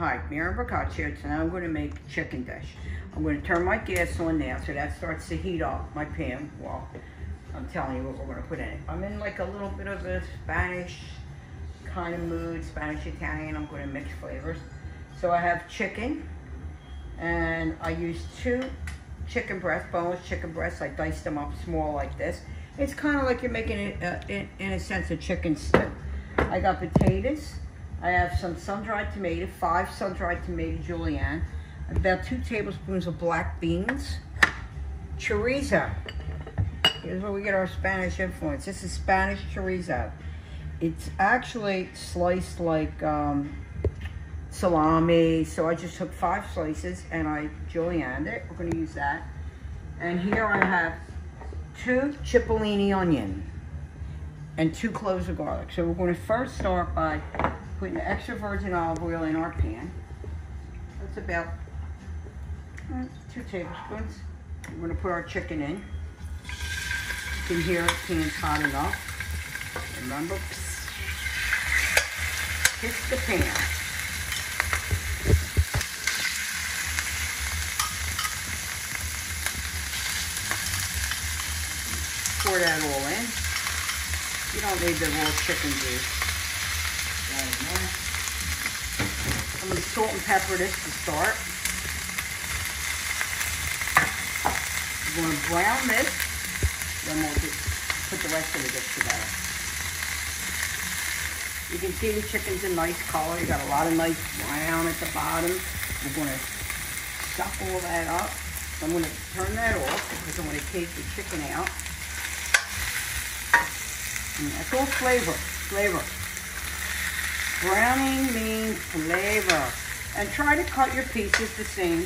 Hi, Mira Boccaccio. Tonight I'm going to make a chicken dish. I'm going to turn my gas on now so that starts to heat up my pan while I'm telling you what we're going to put in it. I'm in like a little bit of a Spanish kind of mood, Spanish Italian. I'm going to mix flavors. So I have chicken, and I use 2 chicken breasts, boneless chicken breasts. I diced them up small like this. It's kind of like you're making it in a sense a chicken stew. I got potatoes. I have some sun-dried tomato, 5 sun-dried tomato julienne, about 2 tablespoons of black beans, chorizo. Here's where we get our Spanish influence. This is Spanish chorizo. It's actually sliced like salami, so I just took 5 slices and I julienned it. We're going to use that. And here I have 2 cipollini onion and 2 cloves of garlic. So we're going to first start by putting the extra virgin olive oil in our pan. That's about 2 tablespoons. We're going to put our chicken in. You can hear it, pan's hot enough. Remember, kiss the pan. Pour that all in. You don't need the raw chicken juice. I'm going to salt and pepper this to start. I'm going to brown this, then we'll just put the rest of the dish together. You can see the chicken's a nice color. You got a lot of nice brown at the bottom. We're going to suck all that up. So I'm going to turn that off because I'm going to take the chicken out. And that's all flavor. Browning means flavor. And try to cut your pieces the same.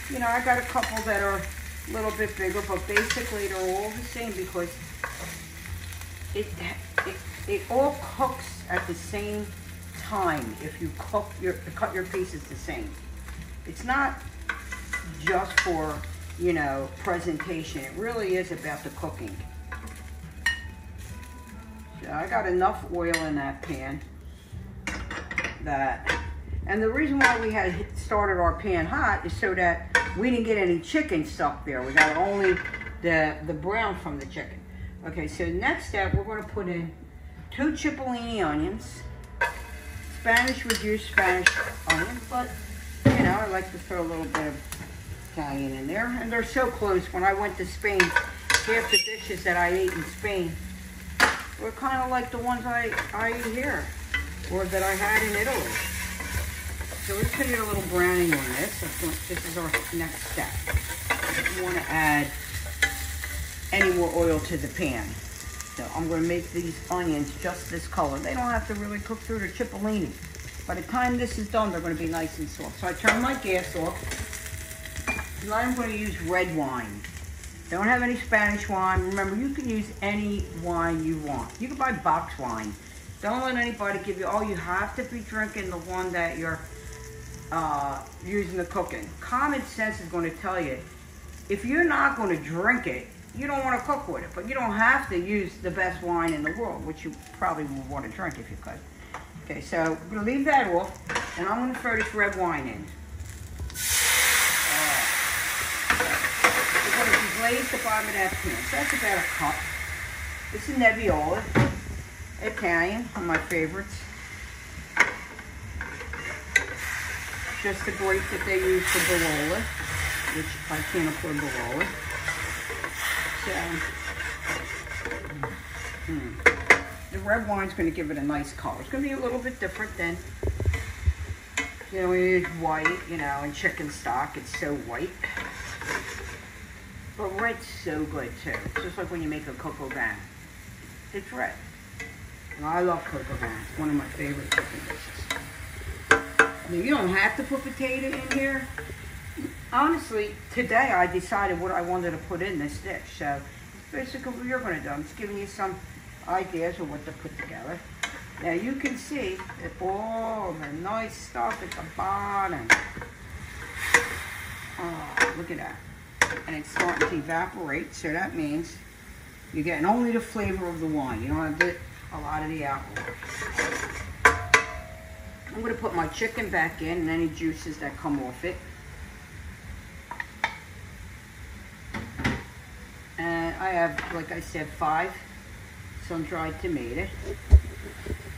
You know, I got a couple that are a little bit bigger, but basically they're all the same because it all cooks at the same time if you cut your pieces the same. It's not just for, you know, presentation. It really is about the cooking. So I got enough oil in that pan and the reason why we had started our pan hot is so that we didn't get any chicken stuck there. We got only the brown from the chicken. Okay, so next step, we're going to put in 2 cipollini onions. Spanish would use Spanish onion, but you know, I like to throw a little bit of Italian in there. And they're so close. When I went to Spain, half the dishes that I ate in Spain were kind of like the ones I eat here, or that I had in Italy. So we're just going to get a little browning on this. This is our next step. We want to add any more oil to the pan. So I'm going to make these onions just this color. They don't have to really cook through the cipollini. By the time this is done, they're going to be nice and soft. So I turn my gas off. Now I'm going to use red wine. Don't have any Spanish wine. Remember, you can use any wine you want. You can buy box wine. Don't let anybody give you, oh, you have to be drinking the one that you're using the cooking. Common sense is going to tell you, if you're not going to drink it, you don't want to cook with it. But you don't have to use the best wine in the world, which you probably would want to drink if you could. Okay, so I'm going to leave that off, and I'm going to throw this red wine in. We're going to glaze the bottom of that pan. So that's about a cup. This is Nebbiolo. Italian, one of my favorites. Just the grate that they use for Barolo, which I can't afford Barolo. So, the red wine's going to give it a nice color. It's going to be a little bit different than, you know, when you use white, you know, in chicken stock, it's so white. But red's so good too. It's just like when you make a coq au vin. It's red. And I love coq au vin. It's one of my favorite cooking dishes. Now, you don't have to put potato in here. Honestly, today I decided what I wanted to put in this dish. So, basically what you're going to do. I'm just giving you some ideas of what to put together. Now, you can see that all the nice stuff at the bottom. Oh, look at that. And it's starting to evaporate, so that means you're getting only the flavor of the wine. You don't have a lot of the alcohol. I'm going to put my chicken back in and any juices that come off it. And I have, like I said, 5 sun-dried tomatoes.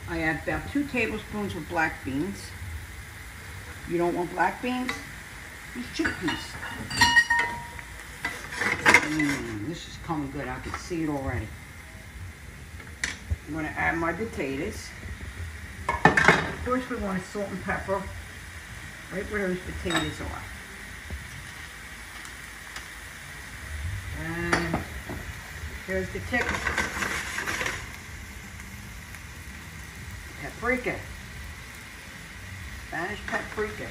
I have about 2 tablespoons of black beans. You don't want black beans? Use chickpeas. This is coming good. I can see it already. I'm going to add my potatoes. First, we want to salt and pepper right where those potatoes are. And here's the chicken. Paprika. Spanish paprika.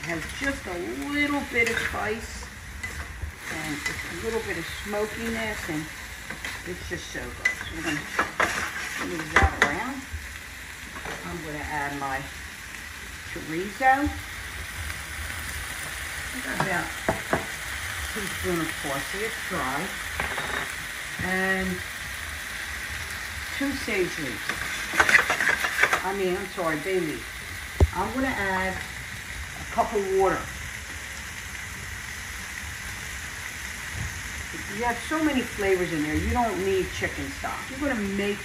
Has just a little bit of spice and just a little bit of smokiness, and it's just so good. So we're going to move that around. I'm going to add my chorizo. I got about a teaspoon of parsley, it's dry, and 2 sage leaves. Bay leaves. I'm going to add a cup of water. You have so many flavors in there, you don't need chicken stock. You're going to make,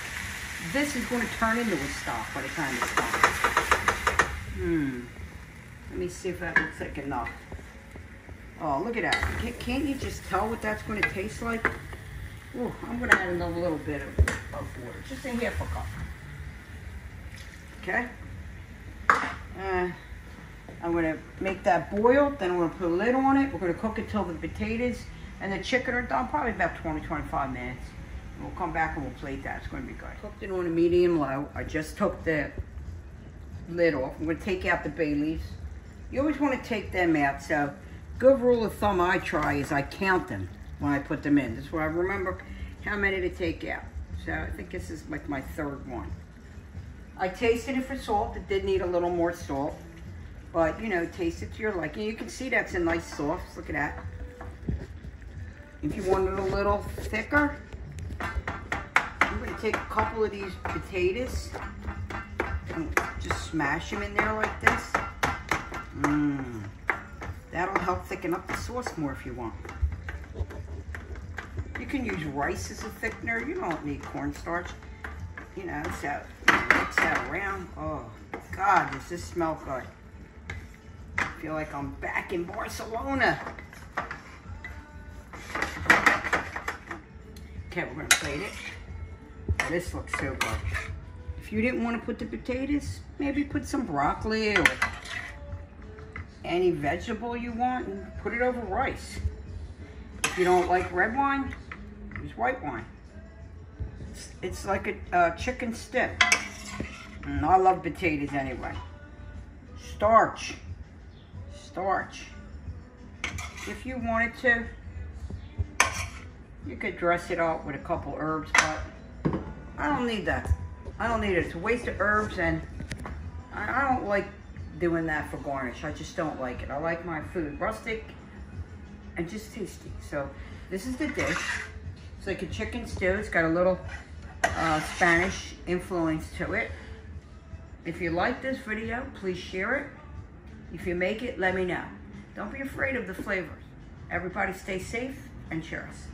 this is going to turn into a stock by the time it's done. Let me see if that looks like enough. Oh, look at that. Can't you just tell what that's going to taste like? Ooh, I'm going to add another little bit of water, just a half a cup. Okay? I'm going to make that boil, then I'm going to put a lid on it. We're going to cook it till the potatoes and the chicken are done, probably about 20-25 minutes. And we'll come back and we'll plate that. It's going to be good. Cooked it on a medium low. I just took the lid off. I'm going to take out the bay leaves. You always want to take them out, so good rule of thumb I try is I count them when I put them in. This is where I remember how many to take out. So I think this is like my 3rd one. I tasted it for salt. It did need a little more salt. But, you know, taste it to your liking. You can see that's a nice sauce. Look at that. If you want it a little thicker, I'm going to take a couple of these potatoes and just smash them in there like this. That'll help thicken up the sauce more if you want. You can use rice as a thickener. You don't need cornstarch. You know, so mix that around. Oh, God, does this smell good. I feel like I'm back in Barcelona. Okay, we're going to plate it. Oh, this looks so good. If you didn't want to put the potatoes, maybe put some broccoli or any vegetable you want and put it over rice. If you don't like red wine, use white wine. It's like a chicken stick. And I love potatoes anyway. Starch. If you wanted to, you could dress it up with a couple herbs, but I don't need that. I don't need it. It's a waste of herbs, and I don't like doing that for garnish. I just don't like it. I like my food rustic and just tasty. So this is the dish. It's like a chicken stew. It's got a little Spanish influence to it. If you like this video, please share it. If you make it, let me know. Don't be afraid of the flavors. Everybody stay safe and cheers.